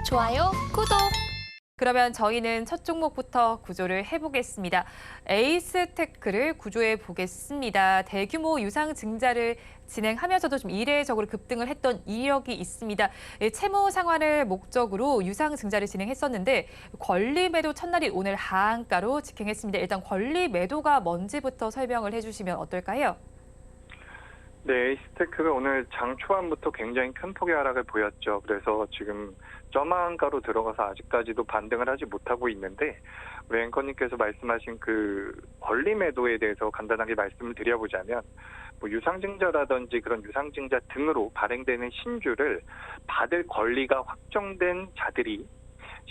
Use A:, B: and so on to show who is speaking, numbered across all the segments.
A: 좋아요, 구독.
B: 그러면 저희는 첫 종목부터 구조를 해보겠습니다. 에이스테크를 구조해 보겠습니다. 대규모 유상증자를 진행하면서도 좀 이례적으로 급등을 했던 이력이 있습니다. 채무 상환을 목적으로 유상증자를 진행했었는데 권리 매도 첫날이 오늘 하한가로 직행했습니다. 일단 권리 매도가 뭔지부터 설명을 해주시면 어떨까요?
C: 네, 에이스테크가 오늘 장 초반부터 굉장히 큰 폭의 하락을 보였죠. 그래서 지금 저마한가로 들어가서 아직까지도 반등을 하지 못하고 있는데 우리 앵커님께서 말씀하신 그 권리 매도에 대해서 간단하게 말씀을 드려보자면 뭐 유상증자라든지 그런 유상증자 등으로 발행되는 신주를 받을 권리가 확정된 자들이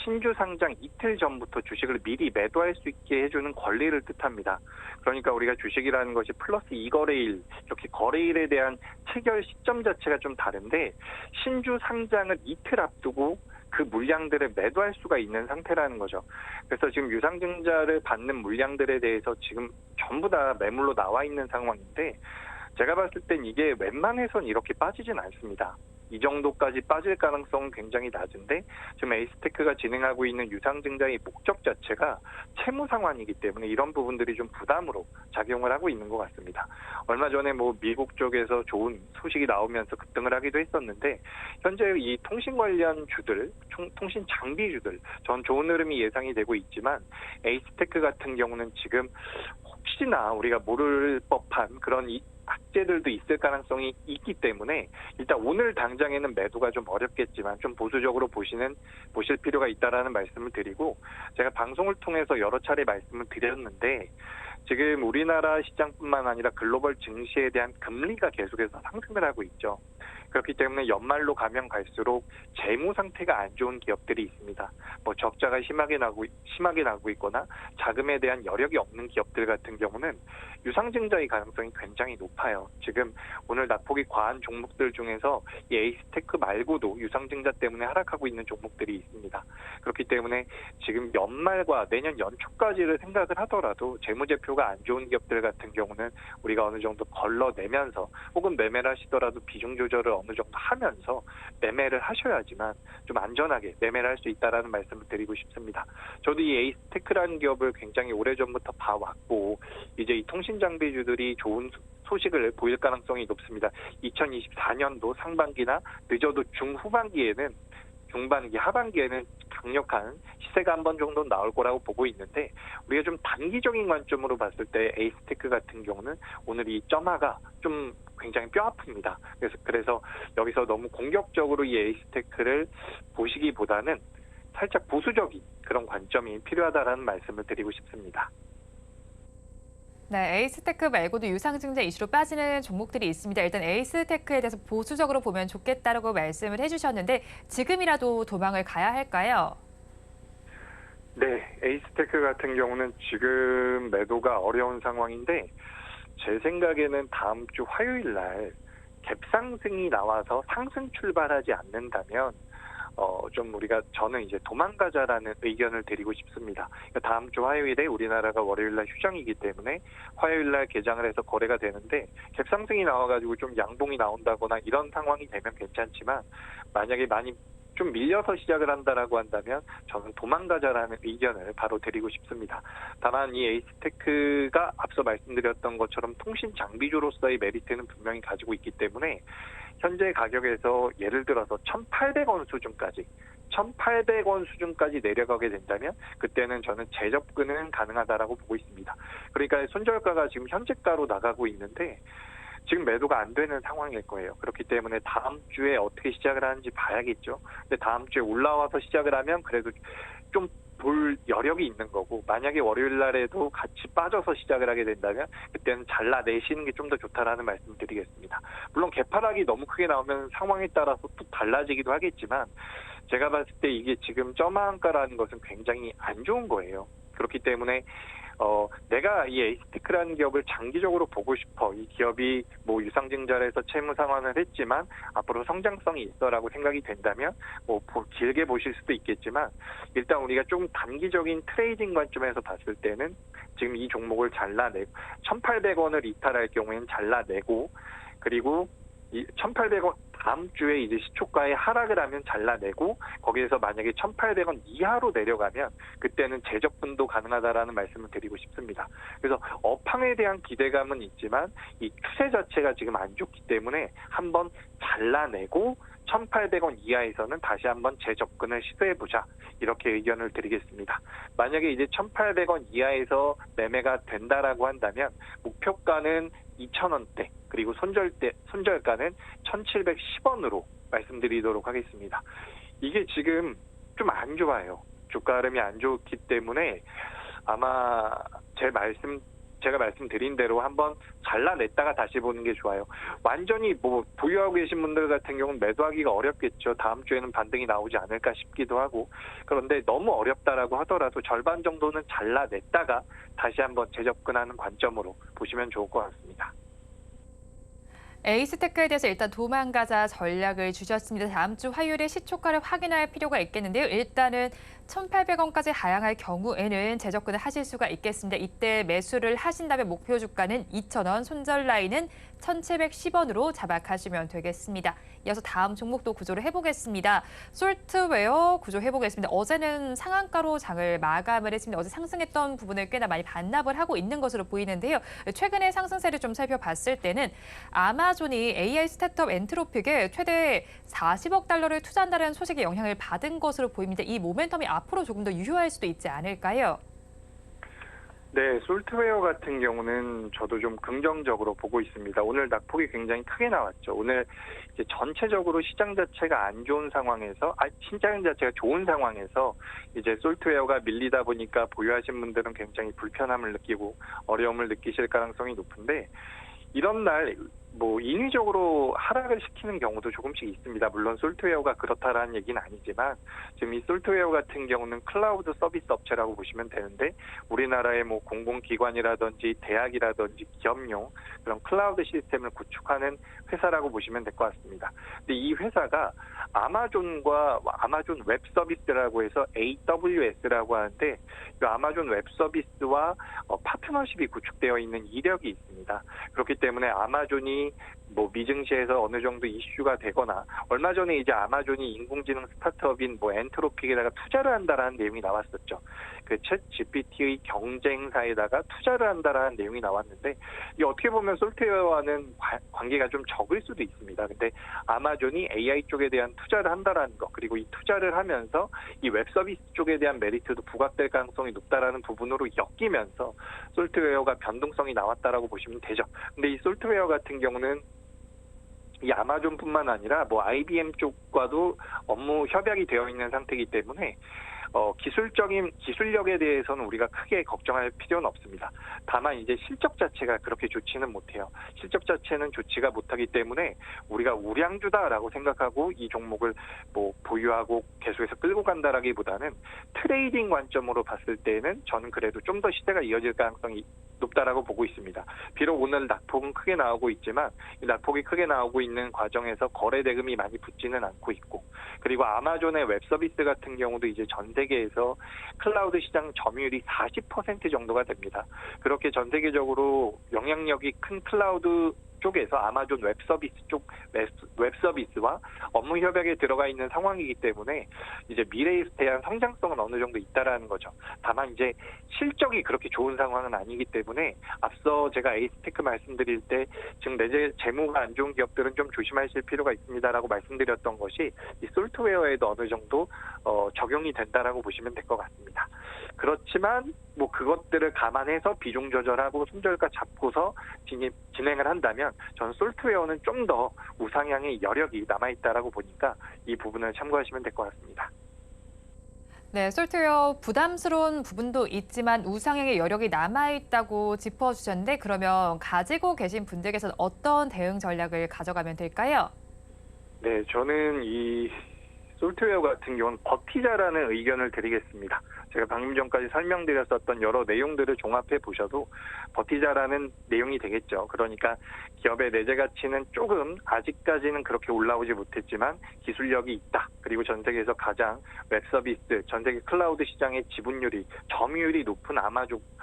C: 신주 상장 이틀 전부터 주식을 미리 매도할 수 있게 해주는 권리를 뜻합니다. 그러니까 우리가 주식이라는 것이 플러스 2거래일, 이렇게 거래일에 대한 체결 시점 자체가 좀 다른데 신주 상장을 이틀 앞두고 그 물량들을 매도할 수가 있는 상태라는 거죠. 그래서 지금 유상증자를 받는 물량들에 대해서 지금 전부 다 매물로 나와 있는 상황인데 제가 봤을 땐 이게 웬만해선 이렇게 빠지진 않습니다. 이 정도까지 빠질 가능성은 굉장히 낮은데 지금 에이스테크가 진행하고 있는 유상증자의 목적 자체가 채무 상환이기 때문에 이런 부분들이 좀 부담으로 작용을 하고 있는 것 같습니다. 얼마 전에 뭐 미국 쪽에서 좋은 소식이 나오면서 급등을 하기도 했었는데 현재 이 통신 관련 주들, 통신 장비주들 전 좋은 흐름이 예상이 되고 있지만 에이스테크 같은 경우는 지금 혹시나 우리가 모를 법한 그런 악재들도 있을 가능성이 있기 때문에 일단 오늘 당장에는 매도가 좀 어렵겠지만 좀 보수적으로 보실 필요가 있다라는 말씀을 드리고 제가 방송을 통해서 여러 차례 말씀을 드렸는데 지금 우리나라 시장뿐만 아니라 글로벌 증시에 대한 금리가 계속해서 상승을 하고 있죠. 그렇기 때문에 연말로 가면 갈수록 재무 상태가 안 좋은 기업들이 있습니다. 뭐 적자가 심하게 나고 있거나 자금에 대한 여력이 없는 기업들 같은 경우는 유상증자의 가능성이 굉장히 높아요. 지금 오늘 낙폭이 과한 종목들 중에서 이 에이스테크 말고도 유상증자 때문에 하락하고 있는 종목들이 있습니다. 그렇기 때문에 지금 연말과 내년 연초까지를 생각을 하더라도 재무제표가 안 좋은 기업들 같은 경우는 우리가 어느 정도 걸러내면서 혹은 매매를 하시더라도 비중 조절을 어느 정도 하면서 매매를 하셔야지만 좀 안전하게 매매를 할 수 있다라는 말씀을 드리고 싶습니다. 저도 이 에이스테크라는 기업을 굉장히 오래전부터 봐왔고 이제 이 통신장비주들이 좋은 소식을 보일 가능성이 높습니다. 2024년도 상반기나 늦어도 하반기에는 강력한 시세가 한 번 정도 나올 거라고 보고 있는데 우리가 좀 단기적인 관점으로 봤을 때 에이스테크 같은 경우는 오늘 이 점화가 좀 굉장히 뼈 아픕니다. 그래서 여기서 너무 공격적으로 이 에이스테크를 보시기보다는 살짝 보수적인 그런 관점이 필요하다라는 말씀을 드리고 싶습니다.
B: 네, 에이스테크 말고도 유상증자 이슈로 빠지는 종목들이 있습니다. 일단 에이스테크에 대해서 보수적으로 보면 좋겠다라고 말씀을 해주셨는데 지금이라도 도망을 가야 할까요?
C: 네, 에이스테크 같은 경우는 지금 매도가 어려운 상황인데 제 생각에는 다음 주 화요일 날 갭상승이 나와서 상승 출발하지 않는다면 저는 이제 도망가자라는 의견을 드리고 싶습니다. 그러니까 다음 주 화요일에 우리나라가 월요일 날 휴장이기 때문에 화요일 날 개장을 해서 거래가 되는데 갭상승이 나와가지고 좀 양봉이 나온다거나 이런 상황이 되면 괜찮지만 만약에 많이 좀 밀려서 시작을 한다라고 한다면 저는 도망가자라는 의견을 바로 드리고 싶습니다. 다만 이 에이스테크가 앞서 말씀드렸던 것처럼 통신 장비주로서의 메리트는 분명히 가지고 있기 때문에 현재 가격에서 예를 들어서 1,800원 수준까지 내려가게 된다면 그때는 저는 재접근은 가능하다라고 보고 있습니다. 그러니까 손절가가 지금 현재가로 나가고 있는데 지금 매도가 안 되는 상황일 거예요. 그렇기 때문에 다음 주에 어떻게 시작을 하는지 봐야겠죠. 근데 다음 주에 올라와서 시작을 하면 그래도 좀 볼 여력이 있는 거고 만약에 월요일 날에도 같이 빠져서 시작을 하게 된다면 그때는 잘라내시는 게 좀 더 좋다라는 말씀을 드리겠습니다. 물론 개파락이 너무 크게 나오면 상황에 따라서 또 달라지기도 하겠지만 제가 봤을 때 이게 지금 점화한가라는 것은 굉장히 안 좋은 거예요. 그렇기 때문에 내가 이 에이스테크라는 기업을 장기적으로 보고 싶어. 이 기업이 뭐 유상증자를 해서 채무 상환을 했지만 앞으로 성장성이 있어라고 생각이 된다면 뭐 길게 보실 수도 있겠지만 일단 우리가 좀 단기적인 트레이딩 관점에서 봤을 때는 지금 이 종목을 잘라내고 1,800원을 이탈할 경우에는 잘라내고 그리고 이 1,800원 다음 주에 이제 시초가에 하락을 하면 잘라내고 거기에서 만약에 1,800원 이하로 내려가면 그때는 재접근도 가능하다라는 말씀을 드리고 싶습니다. 그래서 업황에 대한 기대감은 있지만 이 추세 자체가 지금 안 좋기 때문에 한번 잘라내고 1,800원 이하에서는 다시 한번 재접근을 시도해보자. 이렇게 의견을 드리겠습니다. 만약에 이제 1,800원 이하에서 매매가 된다라고 한다면 목표가는 2,000원대 그리고 손절가는 1,710원으로 말씀드리도록 하겠습니다. 이게 지금 좀 안 좋아요. 주가 흐름이 안 좋기 때문에 아마 제가 말씀드린 대로 한번 잘라냈다가 다시 보는 게 좋아요. 완전히 뭐 보유하고 계신 분들 같은 경우는 매도하기가 어렵겠죠. 다음 주에는 반등이 나오지 않을까 싶기도 하고. 그런데 너무 어렵다라고 하더라도 절반 정도는 잘라냈다가 다시 한번 재접근하는 관점으로 보시면 좋을 것 같습니다.
B: 에이스테크에 대해서 일단 도망가자 전략을 주셨습니다. 다음 주 화요일에 시초가를 확인할 필요가 있겠는데요. 일단은 1,800원까지 하향할 경우에는 재접근을 하실 수가 있겠습니다. 이때 매수를 하신다면 목표 주가는 2,000원, 손절 라인은 1,710원으로 잡아가시면 되겠습니다. 이어서 다음 종목도 구조를 해보겠습니다. 솔트웨어 구조 해보겠습니다. 어제는 상한가로 장을 마감을 했습니다. 어제 상승했던 부분을 꽤나 많이 반납을 하고 있는 것으로 보이는데요. 최근의 상승세를 좀 살펴봤을 때는 아마존이 AI 스타트업 엔트로픽에 최대 40억 달러를 투자한다는 소식에 영향을 받은 것으로 보입니다. 이 모멘텀이 앞으로 조금 더 유효할 수도 있지 않을까요?
C: 네, 솔트웨어 같은 경우는 저도 좀 긍정적으로 보고 있습니다. 오늘 낙폭이 굉장히 크게 나왔죠. 오늘 이제 전체적으로 시장 자체가 안 좋은 상황에서, 시장 자체가 좋은 상황에서 이제 솔트웨어가 밀리다 보니까 보유하신 분들은 굉장히 불편함을 느끼고 어려움을 느끼실 가능성이 높은데 이런 날 뭐 인위적으로 하락을 시키는 경우도 조금씩 있습니다. 물론 솔트웨어가 그렇다라는 얘기는 아니지만 지금 이 솔트웨어 같은 경우는 클라우드 서비스 업체라고 보시면 되는데 우리나라의 뭐 공공기관이라든지 대학이라든지 기업용 그런 클라우드 시스템을 구축하는 회사라고 보시면 될 것 같습니다. 근데 이 회사가 아마존과 아마존 웹 서비스라고 해서 AWS라고 하는데 이 아마존 웹 서비스와 파트너십이 구축되어 있는 이력이 있습니다. 그렇기 때문에 아마존이 뭐 미증시에서 어느 정도 이슈가 되거나 얼마 전에 이제 아마존이 인공지능 스타트업인 뭐 엔트로픽에다가 투자를 한다라는 내용이 나왔었죠. 그 챗 GPT의 경쟁사에다가 투자를 한다라는 내용이 나왔는데 이 어떻게 보면 솔트웨어와는 관계가 좀 적을 수도 있습니다. 근데 아마존이 AI 쪽에 대한 투자를 한다라는 거 그리고 이 투자를 하면서 이 웹 서비스 쪽에 대한 메리트도 부각될 가능성이 높다라는 부분으로 엮이면서 솔트웨어가 변동성이 나왔다라고 보시면 되죠. 근데 이 솔트웨어 같은 경우는 이 아마존뿐만 아니라 뭐 IBM 쪽과도 업무 협약이 되어 있는 상태이기 때문에 기술력에 대해서는 우리가 크게 걱정할 필요는 없습니다. 다만 이제 실적 자체가 그렇게 좋지는 못해요. 실적 자체는 좋지가 못하기 때문에 우리가 우량주다라고 생각하고 이 종목을 뭐 보유하고 계속해서 끌고 간다라기보다는 트레이딩 관점으로 봤을 때는 저는 그래도 좀 더 시대가 이어질 가능성이 높다라고 보고 있습니다. 비록 오늘 낙폭은 크게 나오고 있지만 이 낙폭이 크게 나오고 있는 과정에서 거래 대금이 많이 붙지는 않고 있고 그리고 아마존의 웹 서비스 같은 경우도 이제 전 세계에서 클라우드 시장 점유율이 40% 정도가 됩니다. 그렇게 전 세계적으로 영향력이 큰 클라우드 쪽에서 아마존 웹 서비스 쪽 웹 서비스와 업무 협약에 들어가 있는 상황이기 때문에 이제 미래에 대한 성장성은 어느 정도 있다라는 거죠. 다만 이제 실적이 그렇게 좋은 상황은 아니기 때문에 앞서 제가 에이스테크 말씀드릴 때 지금 내 재무가 안 좋은 기업들은 좀 조심하실 필요가 있습니다라고 말씀드렸던 것이 이 솔트웨어에도 어느 정도 적용이 된다라고 보시면 될 것 같습니다. 그렇지만 뭐 그것들을 감안해서 비중 조절하고 손절가 잡고서 진행을 한다면 저는 솔트웨어는 좀 더 우상향의 여력이 남아있다라고 보니까 이 부분을 참고하시면 될 것 같습니다.
B: 네, 솔트웨어 부담스러운 부분도 있지만 우상향의 여력이 남아있다고 짚어주셨는데 그러면 가지고 계신 분들께서는 어떤 대응 전략을 가져가면 될까요?
C: 네, 저는 이 솔트웨어 같은 경우는 버티자라는 의견을 드리겠습니다. 제가 방금 전까지 설명드렸었던 여러 내용들을 종합해 보셔도 버티자라는 내용이 되겠죠. 그러니까 기업의 내재 가치는 조금 아직까지는 그렇게 올라오지 못했지만 기술력이 있다. 그리고 전 세계에서 가장 웹 서비스, 전 세계 클라우드 시장의 지분율이, 점유율이 높은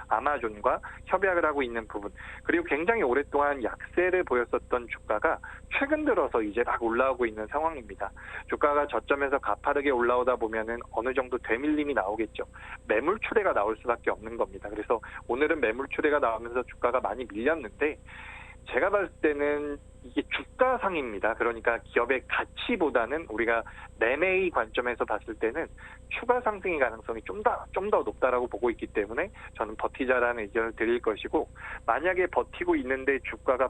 C: 아마존과 협약을 하고 있는 부분, 그리고 굉장히 오랫동안 약세를 보였었던 주가가 최근 들어서 이제 막 올라오고 있는 상황입니다. 주가가 저점에서 가파르게 올라오다 보면은 어느 정도 되밀림이 나오겠죠. 매물 출회가 나올 수밖에 없는 겁니다. 그래서 오늘은 매물 출회가 나오면서 주가가 많이 밀렸는데, 제가 봤을 때는 이게 주가상입니다. 그러니까 기업의 가치보다는 우리가 매매의 관점에서 봤을 때는 추가 상승의 가능성이 좀 더 높다라고 보고 있기 때문에 저는 버티자라는 의견을 드릴 것이고, 만약에 버티고 있는데 주가가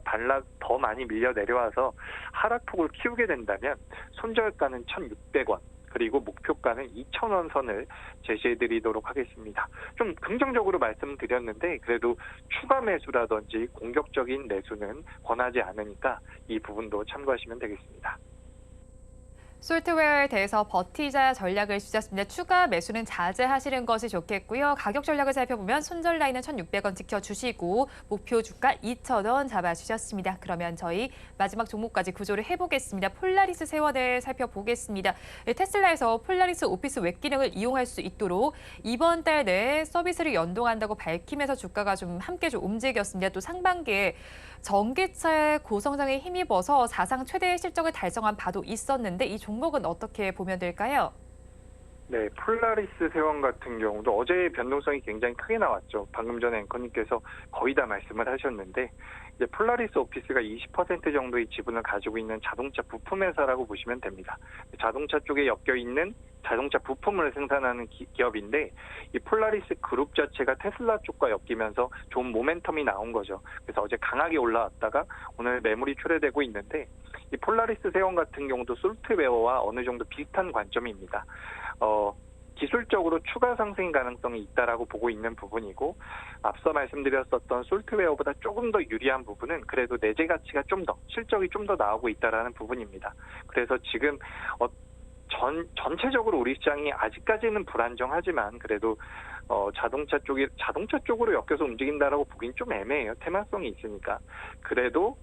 C: 더 많이 밀려 내려와서 하락폭을 키우게 된다면 손절가는 1,600원, 그리고 목표가는 2,000원 선을 제시해드리도록 하겠습니다. 좀 긍정적으로 말씀드렸는데 그래도 추가 매수라든지 공격적인 매수는 권하지 않으니까 이 부분도 참고하시면 되겠습니다.
B: 솔트웨어에 대해서 버티자 전략을 주셨습니다. 추가 매수는 자제하시는 것이 좋겠고요. 가격 전략을 살펴보면 손절 라인은 1,600원 지켜주시고 목표 주가 2,000원 잡아주셨습니다. 그러면 저희 마지막 종목까지 구조를 해보겠습니다. 폴라리스 세원을 살펴보겠습니다. 테슬라에서 폴라리스 오피스 웹 기능을 이용할 수 있도록 이번 달 내에 서비스를 연동한다고 밝히면서 주가가 좀 함께 좀 움직였습니다. 또 상반기에 전기차의 고성장에 힘입어서 사상 최대의 실적을 달성한 바도 있었는데 이 종목은 어떻게 보면 될까요?
C: 네, 폴라리스 세원 같은 경우도 어제 변동성이 굉장히 크게 나왔죠. 방금 전에 앵커님께서 거의 다 말씀을 하셨는데, 이제 폴라리스 오피스가 20% 정도의 지분을 가지고 있는 자동차 부품 회사라고 보시면 됩니다. 자동차 쪽에 엮여 있는 자동차 부품을 생산하는 기업인데, 이 폴라리스 그룹 자체가 테슬라 쪽과 엮이면서 좋은 모멘텀이 나온 거죠. 그래서 어제 강하게 올라왔다가 오늘 매물이 출회되고 있는데, 이 폴라리스 세원 같은 경우도 솔트웨어와 어느 정도 비슷한 관점입니다. 기술적으로 추가 상승 가능성이 있다라고 보고 있는 부분이고, 앞서 말씀드렸었던 솔트웨어보다 조금 더 유리한 부분은 그래도 내재 가치가 실적이 좀 더 나오고 있다라는 부분입니다. 그래서 지금 전체적으로 우리 시장이 아직까지는 불안정하지만 그래도 자동차 쪽으로 엮여서 움직인다라고 보긴 좀 애매해요. 테마성이 있으니까. 그래도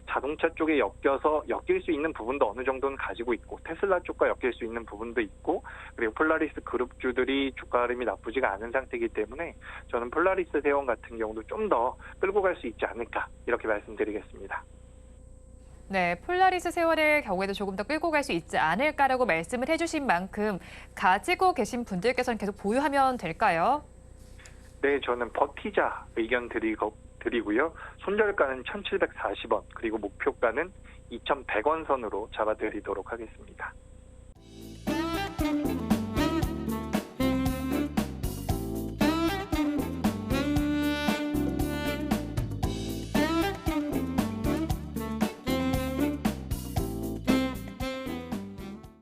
C: 자동차 쪽에 엮일 수 있는 부분도 어느 정도는 가지고 있고, 테슬라 쪽과 엮일 수 있는 부분도 있고, 그리고 폴라리스 그룹주들이 주가 흐름이 나쁘지가 않은 상태이기 때문에 저는 폴라리스 세원 같은 경우도 좀 더 끌고 갈 수 있지 않을까, 이렇게 말씀드리겠습니다.
B: 네, 폴라리스 세월의 경우에도 조금 더 끌고 갈 수 있지 않을까라고 말씀을 해주신 만큼 가지고 계신 분들께서는 계속 보유하면 될까요?
C: 네, 저는 버티자 의견 드리고요. 손절가는 1,740원, 그리고 목표가는 2,100원 선으로 잡아드리도록 하겠습니다.